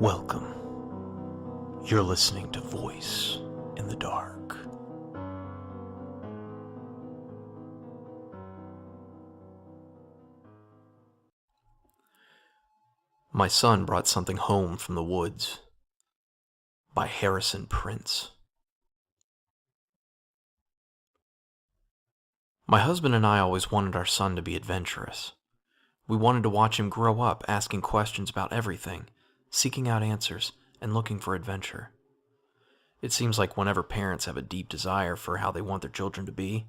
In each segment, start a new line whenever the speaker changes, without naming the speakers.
Welcome. You're listening to Voice in the Dark. My Son Brought Something Home from the Woods by Harrison Prince. My husband and I always wanted our son to be adventurous. We wanted to watch him grow up asking questions about everything, seeking out answers, and looking for adventure. It seems like whenever parents have a deep desire for how they want their children to be,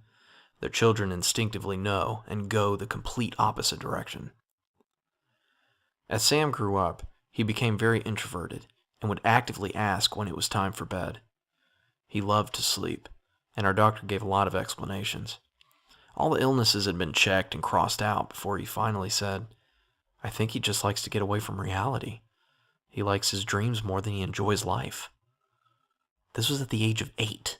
their children instinctively know and go the complete opposite direction. As Sam grew up, he became very introverted and would actively ask when it was time for bed. He loved to sleep, and our doctor gave a lot of explanations. All the illnesses had been checked and crossed out before he finally said, "I think he just likes to get away from reality. He likes his dreams more than he enjoys life." This was at the age of 8.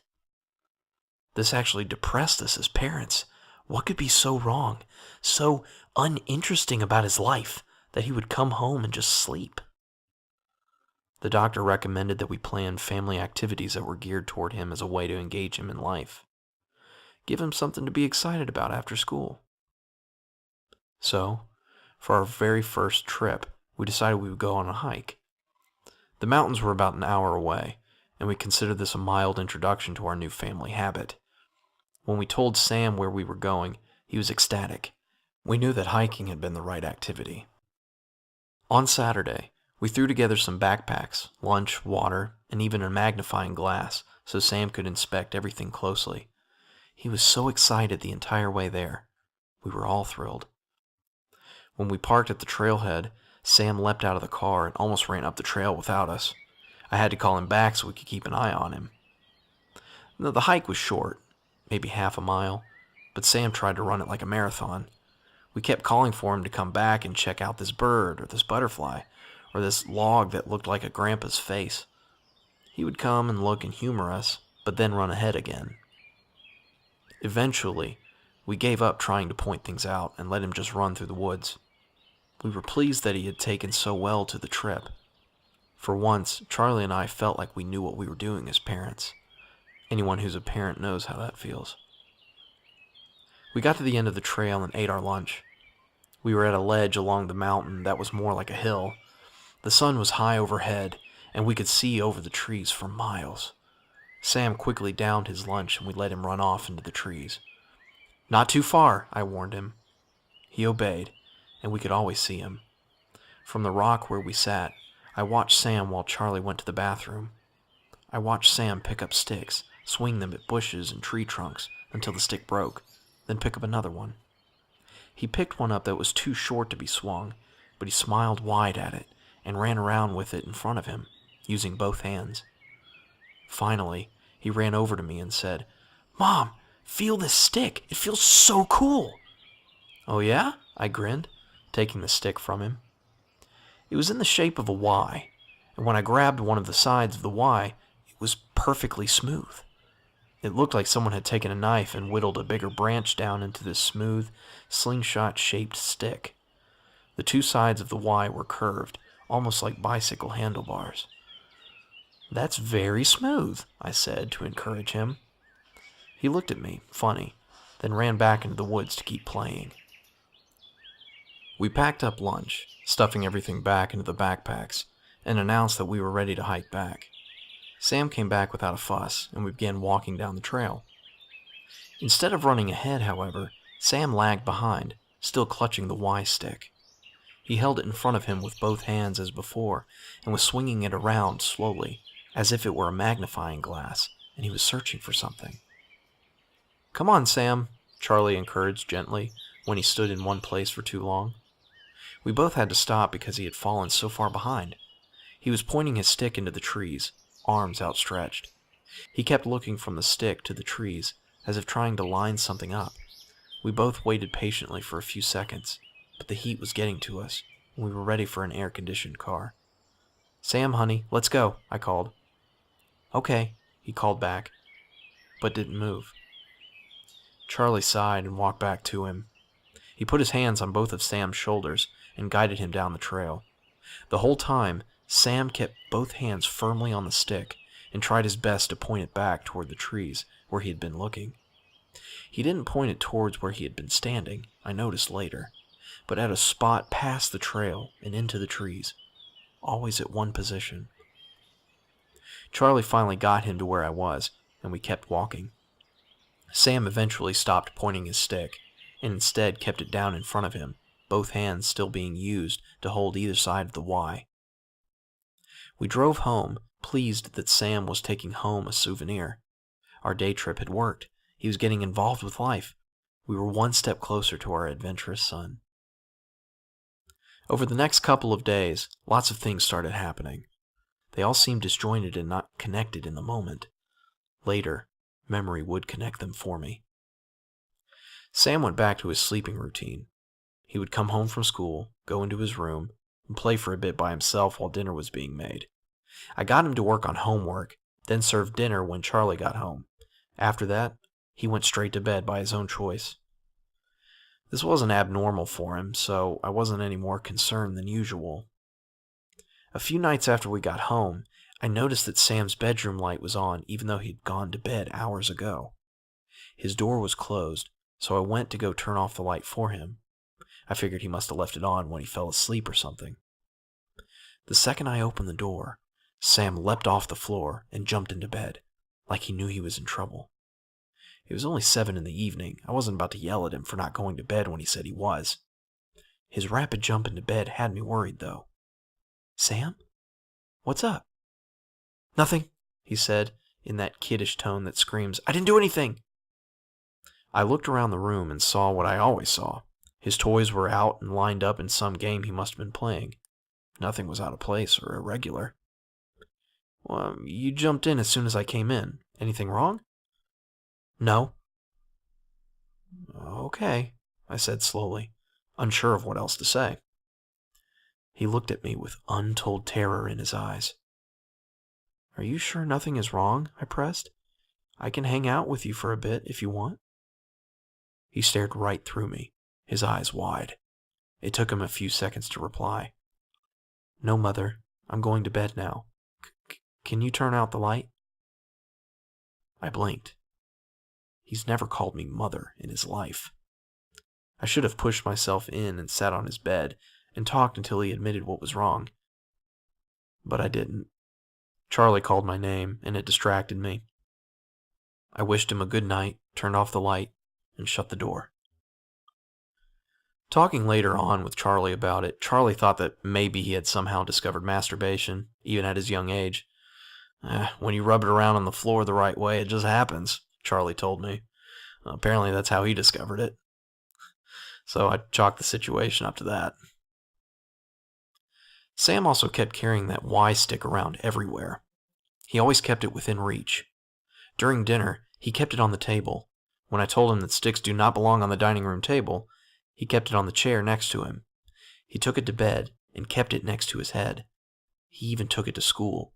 This actually depressed us as parents. What could be so wrong, so uninteresting about his life that he would come home and just sleep? The doctor recommended that we plan family activities that were geared toward him as a way to engage him in life. Give him something to be excited about after school. So, for our very first trip, we decided we would go on a hike. The mountains were about an hour away, and we considered this a mild introduction to our new family habit. When we told Sam where we were going, he was ecstatic. We knew that hiking had been the right activity. On Saturday, we threw together some backpacks, lunch, water, and even a magnifying glass so Sam could inspect everything closely. He was so excited the entire way there. We were all thrilled. When we parked at the trailhead, Sam leapt out of the car and almost ran up the trail without us. I had to call him back so we could keep an eye on him. The hike was short, maybe half a mile, but Sam tried to run it like a marathon. We kept calling for him to come back and check out this bird or this butterfly or this log that looked like a grandpa's face. He would come and look and humor us, but then run ahead again. Eventually, we gave up trying to point things out and let him just run through the woods. We were pleased that he had taken so well to the trip. For once, Charlie and I felt like we knew what we were doing as parents. Anyone who's a parent knows how that feels. We got to the end of the trail and ate our lunch. We were at a ledge along the mountain that was more like a hill. The sun was high overhead, and we could see over the trees for miles. Sam quickly downed his lunch and we let him run off into the trees. "Not too far," I warned him. He obeyed, and we could always see him. From the rock where we sat, I watched Sam while Charlie went to the bathroom. I watched Sam pick up sticks, swing them at bushes and tree trunks until the stick broke, then pick up another one. He picked one up that was too short to be swung, but he smiled wide at it and ran around with it in front of him, using both hands. Finally, he ran over to me and said, "Mom, feel this stick. It feels so cool." "Oh yeah?" I grinned, taking the stick from him. It was in the shape of a Y, and when I grabbed one of the sides of the Y, it was perfectly smooth. It looked like someone had taken a knife and whittled a bigger branch down into this smooth, slingshot-shaped stick. The two sides of the Y were curved, almost like bicycle handlebars. "That's very smooth," I said to encourage him. He looked at me, funny, then ran back into the woods to keep playing. We packed up lunch, stuffing everything back into the backpacks, and announced that we were ready to hike back. Sam came back without a fuss, and we began walking down the trail. Instead of running ahead, however, Sam lagged behind, still clutching the Y stick. He held it in front of him with both hands as before, and was swinging it around slowly, as if it were a magnifying glass, and he was searching for something. "Come on, Sam," Charlie encouraged gently when he stood in one place for too long. We both had to stop because he had fallen so far behind. He was pointing his stick into the trees, arms outstretched. He kept looking from the stick to the trees, as if trying to line something up. We both waited patiently for a few seconds, but the heat was getting to us, and we were ready for an air-conditioned car. "Sam, honey, let's go," I called. "Okay," he called back, but didn't move. Charlie sighed and walked back to him. He put his hands on both of Sam's shoulders and guided him down the trail. The whole time, Sam kept both hands firmly on the stick and tried his best to point it back toward the trees where he had been looking. He didn't point it towards where he had been standing, I noticed later, but at a spot past the trail and into the trees, always at one position. Charlie finally got him to where I was, and we kept walking. Sam eventually stopped pointing his stick, and instead kept it down in front of him, both hands still being used to hold either side of the Y. We drove home, pleased that Sam was taking home a souvenir. Our day trip had worked. He was getting involved with life. We were one step closer to our adventurous son. Over the next couple of days, lots of things started happening. They all seemed disjointed and not connected in the moment. Later, memory would connect them for me. Sam went back to his sleeping routine. He would come home from school, go into his room, and play for a bit by himself while dinner was being made. I got him to work on homework, then served dinner when Charlie got home. After that, he went straight to bed by his own choice. This wasn't abnormal for him, so I wasn't any more concerned than usual. A few nights after we got home, I noticed that Sam's bedroom light was on even though he'd gone to bed hours ago. His door was closed, so I went to go turn off the light for him. I figured he must have left it on when he fell asleep or something. The second I opened the door, Sam leapt off the floor and jumped into bed, like he knew he was in trouble. It was only 7 in the evening. I wasn't about to yell at him for not going to bed when he said he was. His rapid jump into bed had me worried, though. "Sam? What's up?" "Nothing," he said, in that kiddish tone that screams, "I didn't do anything." I looked around the room and saw what I always saw. His toys were out and lined up in some game he must have been playing. Nothing was out of place or irregular. "Well, you jumped in as soon as I came in. Anything wrong?" "No." "Okay," I said slowly, unsure of what else to say. He looked at me with untold terror in his eyes. "Are you sure nothing is wrong?" I pressed. "I can hang out with you for a bit if you want." He stared right through me, his eyes wide. It took him a few seconds to reply. "No, Mother. I'm going to bed now. Can you turn out the light?" I blinked. He's never called me Mother in his life. I should have pushed myself in and sat on his bed and talked until he admitted what was wrong. But I didn't. Charlie called my name, and it distracted me. I wished him a good night, turned off the light, and shut the door. Talking later on with Charlie about it, Charlie thought that maybe he had somehow discovered masturbation, even at his young age. When you rub it around on the floor the right way, it just happens, Charlie told me. Apparently that's how he discovered it. So I chalked the situation up to that. Sam also kept carrying that Y stick around everywhere. He always kept it within reach. During dinner, he kept it on the table. When I told him that sticks do not belong on the dining room table, he kept it on the chair next to him. He took it to bed and kept it next to his head. He even took it to school.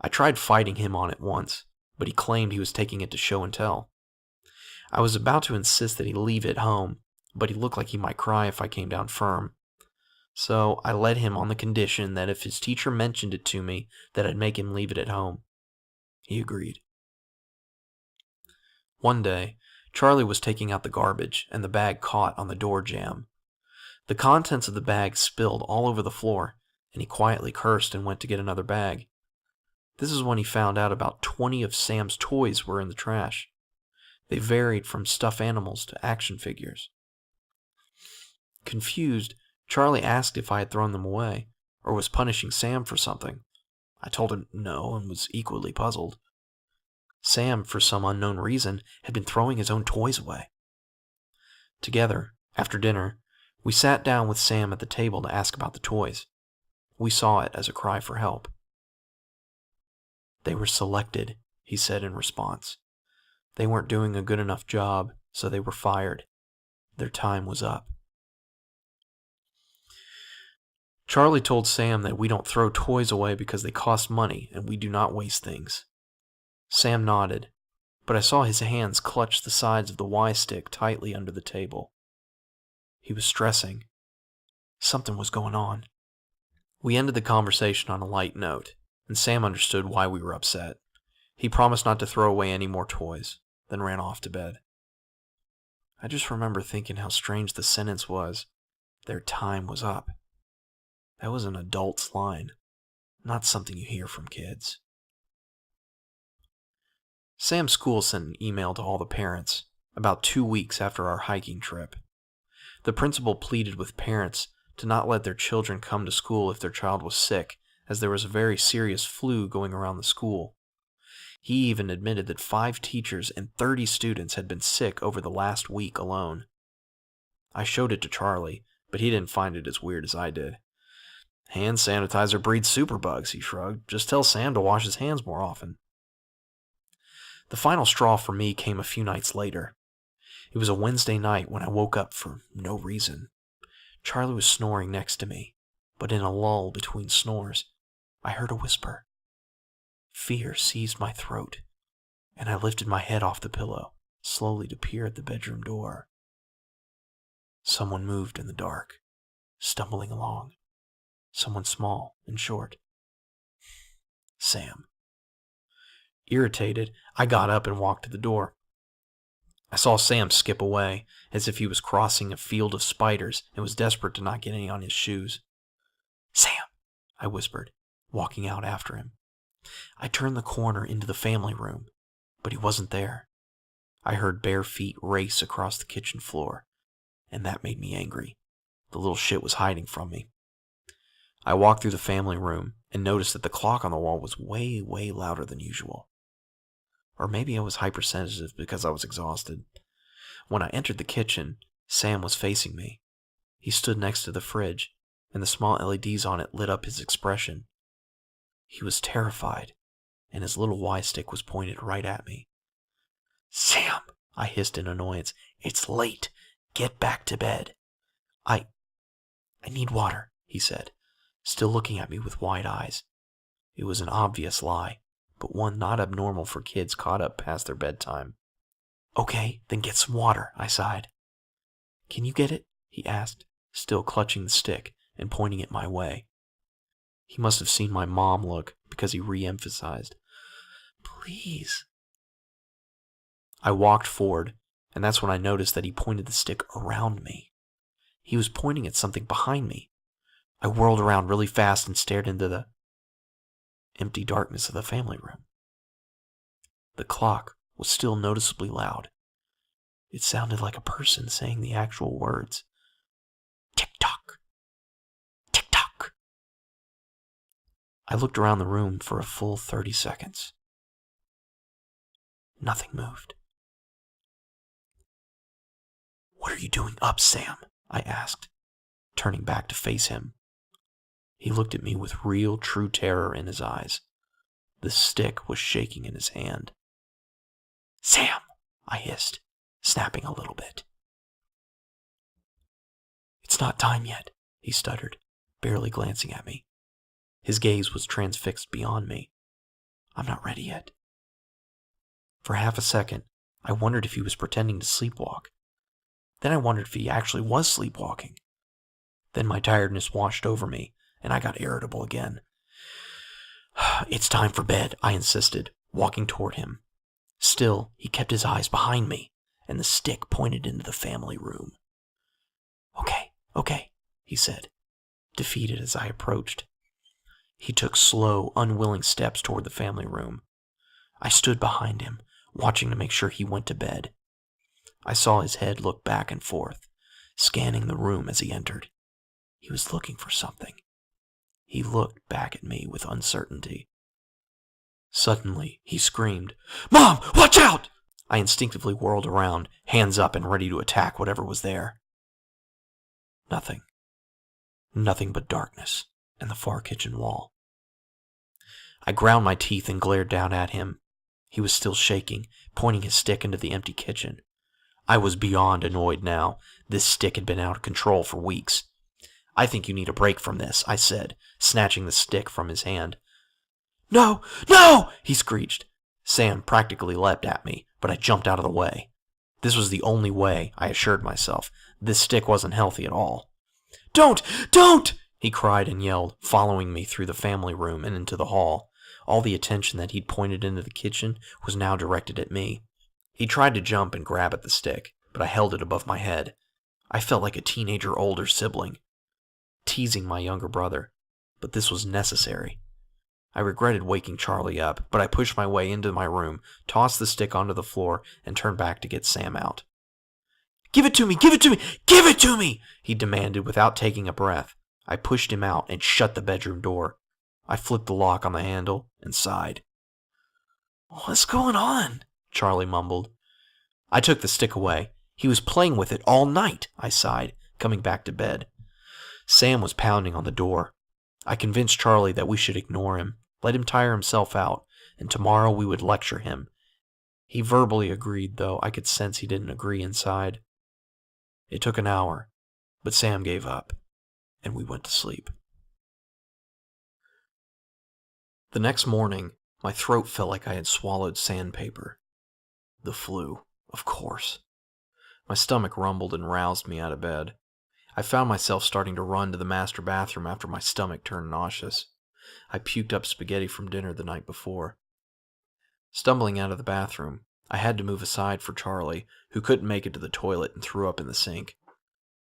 I tried fighting him on it once, but he claimed he was taking it to show and tell. I was about to insist that he leave it home, but he looked like he might cry if I came down firm. So I let him on the condition that if his teacher mentioned it to me, that I'd make him leave it at home. He agreed. One day, Charlie was taking out the garbage, and the bag caught on the door jamb. The contents of the bag spilled all over the floor, and he quietly cursed and went to get another bag. This is when he found out about 20 of Sam's toys were in the trash. They varied from stuffed animals to action figures. Confused, Charlie asked if I had thrown them away, or was punishing Sam for something. I told him no, and was equally puzzled. Sam, for some unknown reason, had been throwing his own toys away. Together, after dinner, we sat down with Sam at the table to ask about the toys. We saw it as a cry for help. "They were selected," he said in response. "They weren't doing a good enough job, so they were fired. Their time was up." Charlie told Sam that we don't throw toys away because they cost money and we do not waste things. Sam nodded, but I saw his hands clutch the sides of the Y stick tightly under the table. He was stressing. Something was going on. We ended the conversation on a light note, and Sam understood why we were upset. He promised not to throw away any more toys, then ran off to bed. I just remember thinking how strange the sentence was. Their time was up. That was an adult's line, not something you hear from kids. Sam's school sent an email to all the parents about 2 weeks after our hiking trip. The principal pleaded with parents to not let their children come to school if their child was sick, as there was a very serious flu going around the school. He even admitted that 5 teachers and 30 students had been sick over the last week alone. I showed it to Charlie, but he didn't find it as weird as I did. Hand sanitizer breeds superbugs, he shrugged. Just tell Sam to wash his hands more often. The final straw for me came a few nights later. It was a Wednesday night when I woke up for no reason. Charlie was snoring next to me, but in a lull between snores, I heard a whisper. Fear seized my throat, and I lifted my head off the pillow, slowly to peer at the bedroom door. Someone moved in the dark, stumbling along. Someone small and short. Sam. Irritated, I got up and walked to the door. I saw Sam skip away, as if he was crossing a field of spiders and was desperate to not get any on his shoes. Sam, I whispered, walking out after him. I turned the corner into the family room, but he wasn't there. I heard bare feet race across the kitchen floor, and that made me angry. The little shit was hiding from me. I walked through the family room and noticed that the clock on the wall was way, way louder than usual. Or maybe I was hypersensitive because I was exhausted. When I entered the kitchen, Sam was facing me. He stood next to the fridge, and the small LEDs on it lit up his expression. He was terrified, and his little Y-stick was pointed right at me. Sam, I hissed in annoyance. It's late. Get back to bed. I need water, he said, still looking at me with wide eyes. It was an obvious lie, but one not abnormal for kids caught up past their bedtime. Okay, then get some water, I sighed. Can you get it? He asked, still clutching the stick and pointing it my way. He must have seen my mom look because he re-emphasized, Please. I walked forward, and that's when I noticed that he pointed the stick around me. He was pointing at something behind me. I whirled around really fast and stared into the empty darkness of the family room. The clock was still noticeably loud. It sounded like a person saying the actual words. Tick-tock. Tick-tock. I looked around the room for a full 30 seconds. Nothing moved. What are you doing up, Sam? I asked, turning back to face him. He looked at me with real, true terror in his eyes. The stick was shaking in his hand. Sam, I hissed, snapping a little bit. It's not time yet, he stuttered, barely glancing at me. His gaze was transfixed beyond me. I'm not ready yet. For half a second, I wondered if he was pretending to sleepwalk. Then I wondered if he actually was sleepwalking. Then my tiredness washed over me, and I got irritable again. It's time for bed, I insisted, walking toward him. Still, he kept his eyes behind me, and the stick pointed into the family room. Okay, he said, defeated as I approached. He took slow, unwilling steps toward the family room. I stood behind him, watching to make sure he went to bed. I saw his head look back and forth, scanning the room as he entered. He was looking for something. He looked back at me with uncertainty. Suddenly, he screamed, Mom, watch out! I instinctively whirled around, hands up and ready to attack whatever was there. Nothing. Nothing but darkness and the far kitchen wall. I ground my teeth and glared down at him. He was still shaking, pointing his stick into the empty kitchen. I was beyond annoyed now. This stick had been out of control for weeks. I think you need a break from this, I said, snatching the stick from his hand. No! No! He screeched. Sam practically leapt at me, but I jumped out of the way. This was the only way, I assured myself. This stick wasn't healthy at all. Don't! He cried and yelled, following me through the family room and into the hall. All the attention that he'd pointed into the kitchen was now directed at me. He tried to jump and grab at the stick, but I held it above my head. I felt like a teenager older sibling, teasing my younger brother, but this was necessary. I regretted waking Charlie up, but I pushed my way into my room, tossed the stick onto the floor, and turned back to get Sam out. "Give it to me! Give it to me! Give it to me!" he demanded without taking a breath. I pushed him out and shut the bedroom door. I flipped the lock on the handle and sighed. "What's going on?" Charlie mumbled. I took the stick away. "He was playing with it all night," I sighed, coming back to bed. Sam was pounding on the door. I convinced Charlie that we should ignore him, let him tire himself out, and tomorrow we would lecture him. He verbally agreed, though I could sense he didn't agree inside. It took an hour, but Sam gave up, and we went to sleep. The next morning, my throat felt like I had swallowed sandpaper. The flu, of course. My stomach rumbled and roused me out of bed. I found myself starting to run to the master bathroom after my stomach turned nauseous. I puked up spaghetti from dinner the night before. Stumbling out of the bathroom, I had to move aside for Charlie, who couldn't make it to the toilet and threw up in the sink.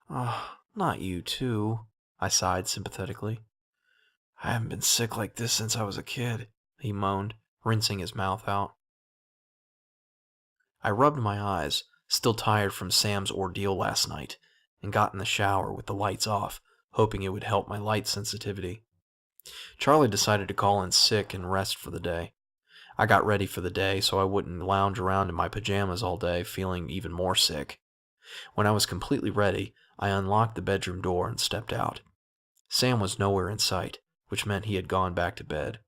"Ah, not you too," I sighed sympathetically. "I haven't been sick like this since I was a kid," he moaned, rinsing his mouth out. I rubbed my eyes, still tired from Sam's ordeal last night, and got in the shower with the lights off, hoping it would help my light sensitivity. Charlie decided to call in sick and rest for the day. I got ready for the day so I wouldn't lounge around in my pajamas all day feeling even more sick. When I was completely ready, I unlocked the bedroom door and stepped out. Sam was nowhere in sight, which meant he had gone back to bed.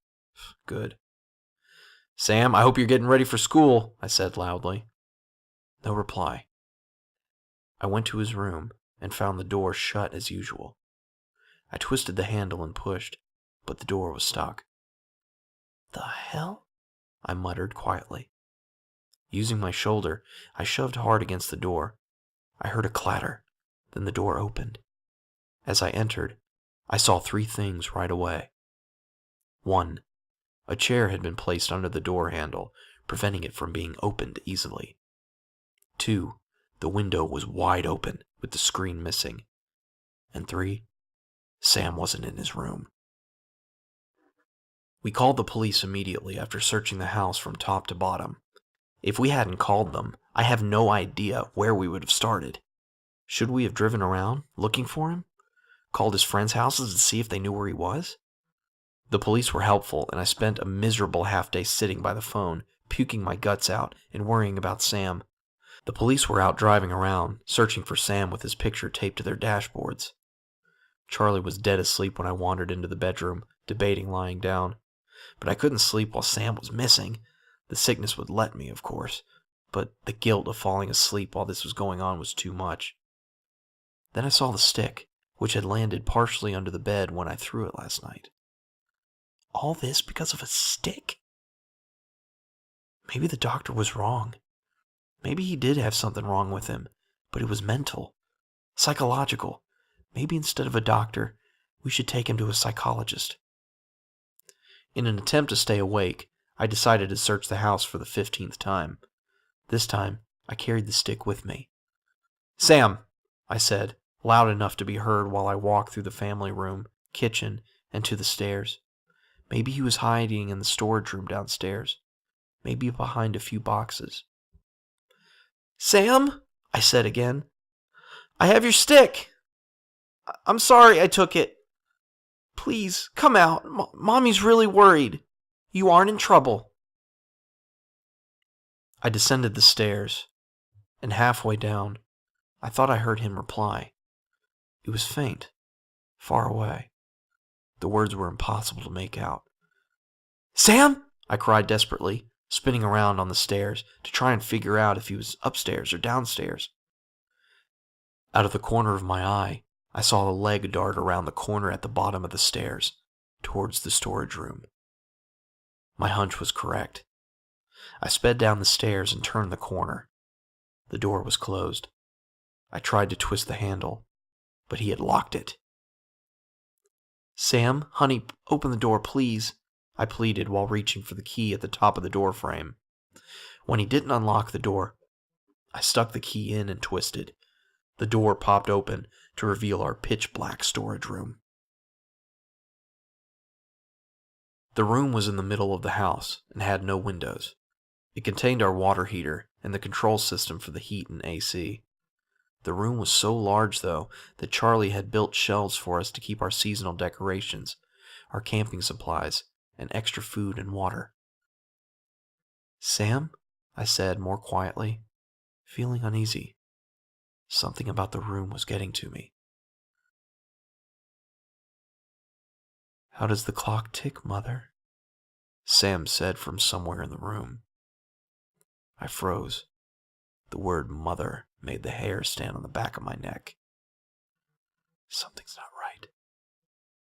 Good. "Sam, I hope you're getting ready for school," I said loudly. No reply. I went to his room and found the door shut as usual. I twisted the handle and pushed, but the door was stuck. "The hell?" I muttered quietly. Using my shoulder, I shoved hard against the door. I heard a clatter, then the door opened. As I entered, I saw three things right away. 1. A chair had been placed under the door handle, preventing it from being opened easily. 2. The window was wide open, with the screen missing. And 3. Sam wasn't in his room. We called the police immediately after searching the house from top to bottom. If we hadn't called them, I have no idea where we would have started. Should we have driven around, looking for him? Called his friends' houses to see if they knew where he was? The police were helpful, and I spent a miserable half-day sitting by the phone, puking my guts out and worrying about Sam. The police were out driving around, searching for Sam with his picture taped to their dashboards. Charlie was dead asleep when I wandered into the bedroom, debating lying down. But I couldn't sleep while Sam was missing. The sickness would let me, of course, but the guilt of falling asleep while this was going on was too much. Then I saw the stick, which had landed partially under the bed when I threw it last night. All this because of a stick? Maybe the doctor was wrong. Maybe he did have something wrong with him, but it was mental, psychological. Maybe instead of a doctor, we should take him to a psychologist. In an attempt to stay awake, I decided to search the house for the 15th time. This time, I carried the stick with me. "Sam," I said, loud enough to be heard while I walked through the family room, kitchen, and to the stairs. Maybe he was hiding in the storage room downstairs. Maybe behind a few boxes. "Sam," I said again, "I have your stick. I'm sorry I took it. Please, come out. Mommy's really worried. You aren't in trouble." I descended the stairs, and halfway down, I thought I heard him reply. It was faint, far away. The words were impossible to make out. "Sam!" I cried desperately, spinning around on the stairs to try and figure out if he was upstairs or downstairs. Out of the corner of my eye, I saw a leg dart around the corner at the bottom of the stairs, towards the storage room. My hunch was correct. I sped down the stairs and turned the corner. The door was closed. I tried to twist the handle, but he had locked it. "Sam, honey, open the door, please," I pleaded while reaching for the key at the top of the door frame. When he didn't unlock the door, I stuck the key in and twisted. The door popped open to reveal our pitch-black storage room. The room was in the middle of the house and had no windows. It contained our water heater and the control system for the heat and AC. The room was so large, though, that Charlie had built shelves for us to keep our seasonal decorations, our camping supplies, and extra food and water. "Sam?" I said more quietly, feeling uneasy. Something about the room was getting to me. "How does the clock tick, Mother?" Sam said from somewhere in the room. I froze. The word "mother" made the hair stand on the back of my neck. Something's not right.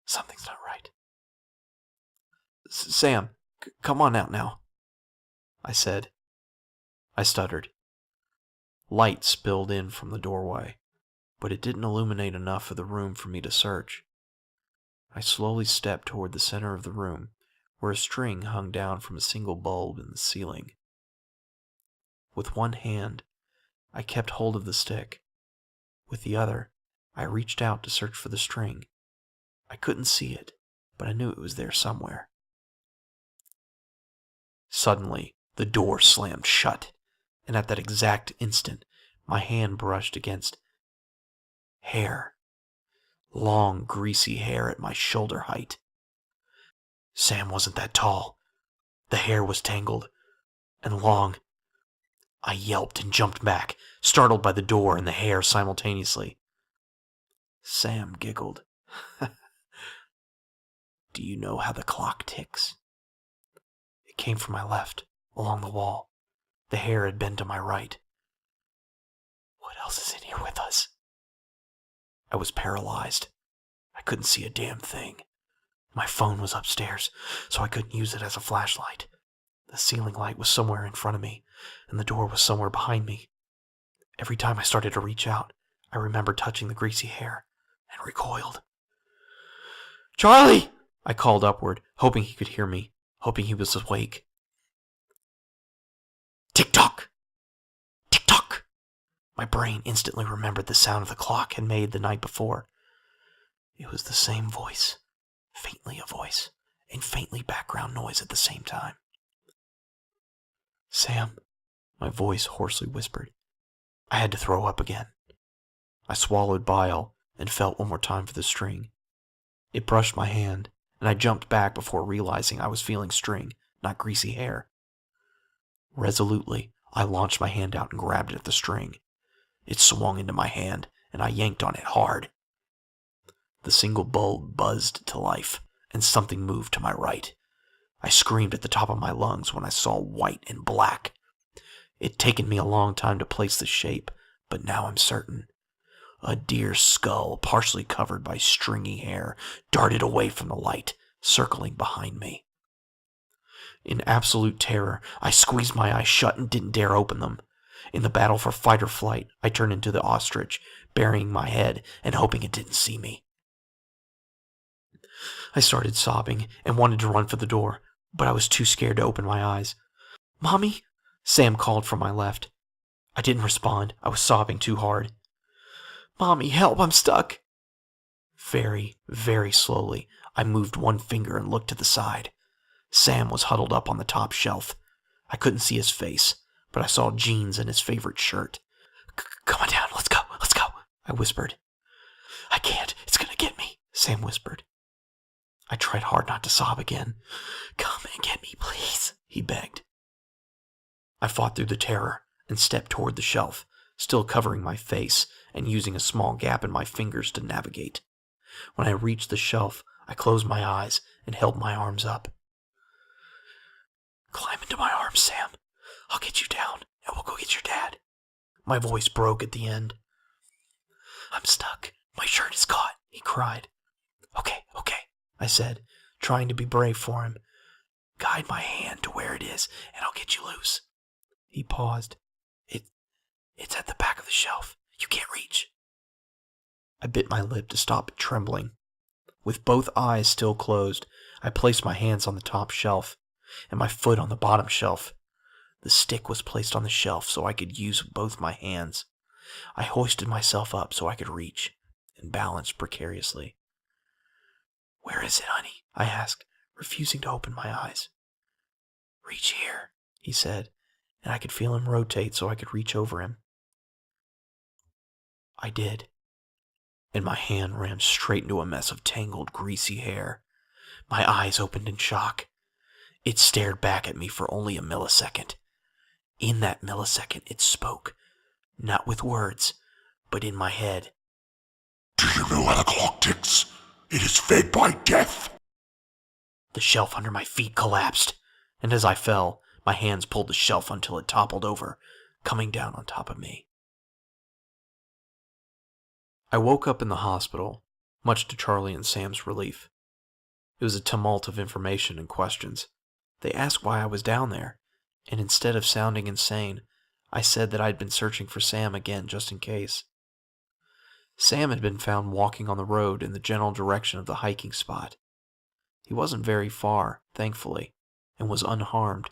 Something's not right. "Sam, come on out now," I said. I stuttered. Light spilled in from the doorway, but it didn't illuminate enough of the room for me to search. I slowly stepped toward the center of the room, where a string hung down from a single bulb in the ceiling. With one hand, I kept hold of the stick. With the other, I reached out to search for the string. I couldn't see it, but I knew it was there somewhere. Suddenly, the door slammed shut, and at that exact instant, my hand brushed against hair. Long, greasy hair at my shoulder height. Sam wasn't that tall. The hair was tangled and long. I yelped and jumped back, startled by the door and the hair simultaneously. Sam giggled. "Do you know how the clock ticks?" It came from my left, along the wall. The hair had been to my right. What else is in here with us? I was paralyzed. I couldn't see a damn thing. My phone was upstairs, so I couldn't use it as a flashlight. The ceiling light was somewhere in front of me, and the door was somewhere behind me. Every time I started to reach out, I remembered touching the greasy hair, and recoiled. "Charlie!" I called upward, hoping he could hear me, hoping he was awake. Tick-tock! Tick-tock! My brain instantly remembered the sound the clock had made the night before. It was the same voice, faintly a voice, and faintly background noise at the same time. "Sam," my voice hoarsely whispered. I had to throw up again. I swallowed bile and felt one more time for the string. It brushed my hand, and I jumped back before realizing I was feeling string, not greasy hair. Resolutely, I launched my hand out and grabbed at the string. It swung into my hand, and I yanked on it hard. The single bulb buzzed to life, and something moved to my right. I screamed at the top of my lungs when I saw white and black. It'd taken me a long time to place the shape, but now I'm certain. A deer's skull, partially covered by stringy hair, darted away from the light, circling behind me. In absolute terror, I squeezed my eyes shut and didn't dare open them. In the battle for fight or flight, I turned into the ostrich, burying my head and hoping it didn't see me. I started sobbing and wanted to run for the door, but I was too scared to open my eyes. "Mommy?" Sam called from my left. I didn't respond. I was sobbing too hard. "Mommy, help, I'm stuck." Very, very slowly, I moved one finger and looked to the side. Sam was huddled up on the top shelf. I couldn't see his face, but I saw jeans and his favorite shirt. "Come on down, let's go, I whispered. "I can't, it's gonna get me," Sam whispered. I tried hard not to sob again. "Come and get me, please," he begged. I fought through the terror and stepped toward the shelf, still covering my face and using a small gap in my fingers to navigate. When I reached the shelf, I closed my eyes and held my arms up. "Climb into my arms, Sam. I'll get you down, and we'll go get your dad." My voice broke at the end. "I'm stuck. My shirt is caught," he cried. Okay, I said, trying to be brave for him. "Guide my hand to where it is, and I'll get you loose." He paused. It's at the back of the shelf. You can't reach." I bit my lip to stop trembling. With both eyes still closed, I placed my hands on the top shelf and my foot on the bottom shelf. The stick was placed on the shelf so I could use both my hands. I hoisted myself up so I could reach and balance precariously. "Where is it, honey?" I asked, refusing to open my eyes. "Reach here," he said, and I could feel him rotate so I could reach over him. I did, and my hand ran straight into a mess of tangled, greasy hair. My eyes opened in shock. It stared back at me for only a millisecond. In that millisecond, it spoke, not with words, but in my head.
"Do you know how the clock ticks? It is fed by death."
The shelf under my feet collapsed, and as I fell, my hands pulled the shelf until it toppled over, coming down on top of me. I woke up in the hospital, much to Charlie and Sam's relief. It was a tumult of information and questions. They asked why I was down there, and instead of sounding insane, I said that I'd been searching for Sam again just in case. Sam had been found walking on the road in the general direction of the hiking spot. He wasn't very far, thankfully, and was unharmed.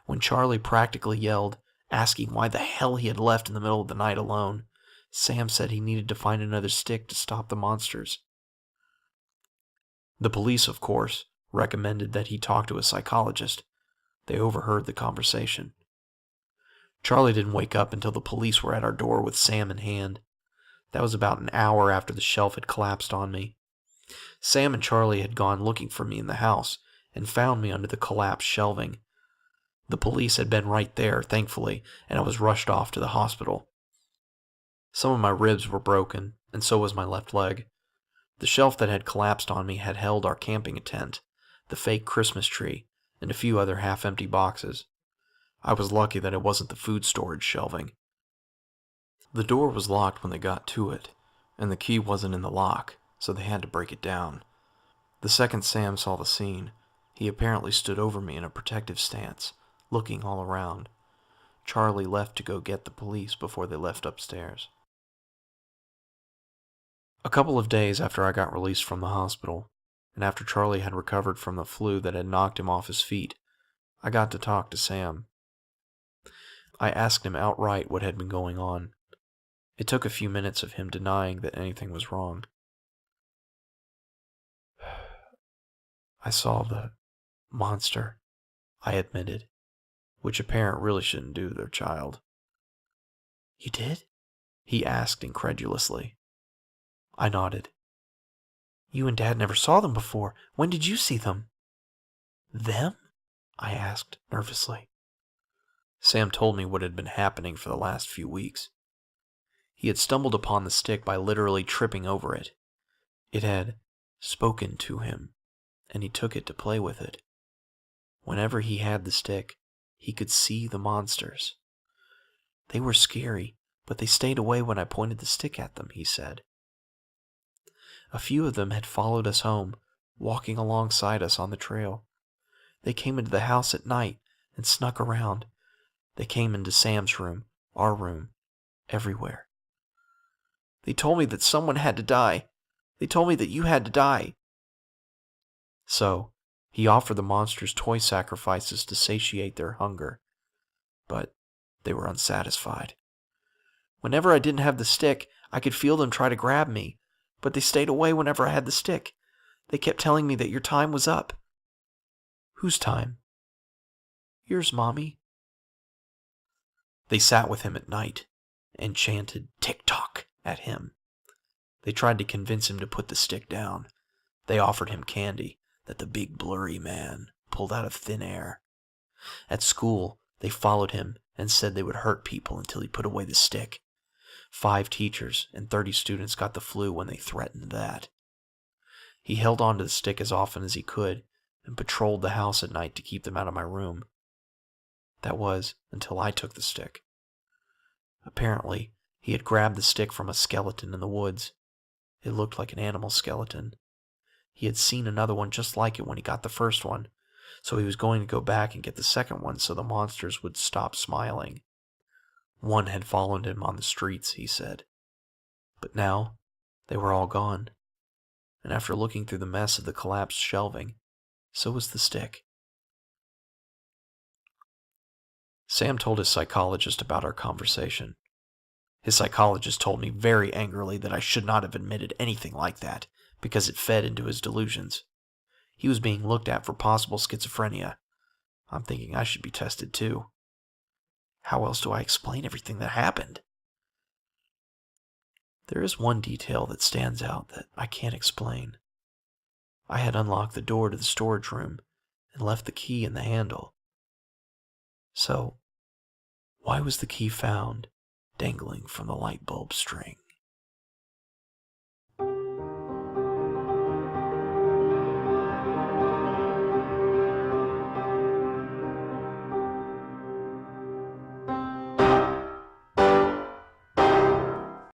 When Charlie practically yelled, asking why the hell he had left in the middle of the night alone, Sam said he needed to find another stick to stop the monsters. The police, of course, recommended that he talk to a psychologist. They overheard the conversation. Charlie didn't wake up until the police were at our door with Sam in hand. That was about an hour after the shelf had collapsed on me. Sam and Charlie had gone looking for me in the house and found me under the collapsed shelving. The police had been right there, thankfully, and I was rushed off to the hospital. Some of my ribs were broken, and so was my left leg. The shelf that had collapsed on me had held our camping tent, the fake Christmas tree, and a few other half-empty boxes. I was lucky that it wasn't the food storage shelving. The door was locked when they got to it, and the key wasn't in the lock, so they had to break it down. The second Sam saw the scene, he apparently stood over me in a protective stance, looking all around. Charlie left to go get the police before they left upstairs. A couple of days after I got released from the hospital, and after Charlie had recovered from the flu that had knocked him off his feet, I got to talk to Sam. I asked him outright what had been going on. It took a few minutes of him denying that anything was wrong. "I saw the monster," I admitted, which a parent really shouldn't do to their child. "You did?" he asked incredulously. I nodded. "You and Dad never saw them before. When did you see them?" "Them?" I asked nervously. Sam told me what had been happening for the last few weeks. He had stumbled upon the stick by literally tripping over it. It had spoken to him, and he took it to play with it. Whenever he had the stick, he could see the monsters. They were scary, but they stayed away when I pointed the stick at them, he said. A few of them had followed us home, walking alongside us on the trail. They came into the house at night and snuck around. They came into Sam's room, our room, everywhere. They told me that someone had to die. They told me that you had to die." So, he offered the monsters toy sacrifices to satiate their hunger. But they were unsatisfied. Whenever I didn't have the stick, I could feel them try to grab me, but they stayed away whenever I had the stick. They kept telling me that your time was up. "Whose time?" "Yours, Mommy." They sat with him at night and chanted tick-tock at him. They tried to convince him to put the stick down. They offered him candy that the big blurry man pulled out of thin air. At school, they followed him and said they would hurt people until he put away the stick. 5 teachers and 30 students got the flu when they threatened that. He held on to the stick as often as he could and patrolled the house at night to keep them out of my room. That was until I took the stick. Apparently, he had grabbed the stick from a skeleton in the woods. It looked like an animal skeleton. He had seen another one just like it when he got the first one, so he was going to go back and get the second one so the monsters would stop smiling. One had followed him on the streets, he said. But now, they were all gone. and after looking through the mess of the collapsed shelving, so was the stick. Sam told his psychologist about our conversation. His psychologist told me very angrily that I should not have admitted anything like that, because it fed into his delusions. He was being looked at for possible schizophrenia. I'm thinking I should be tested too. How else do I explain everything that happened? There is one detail that stands out that I can't explain. I had unlocked the door to the storage room and left the key in the handle. So, why was the key found dangling from the light bulb string?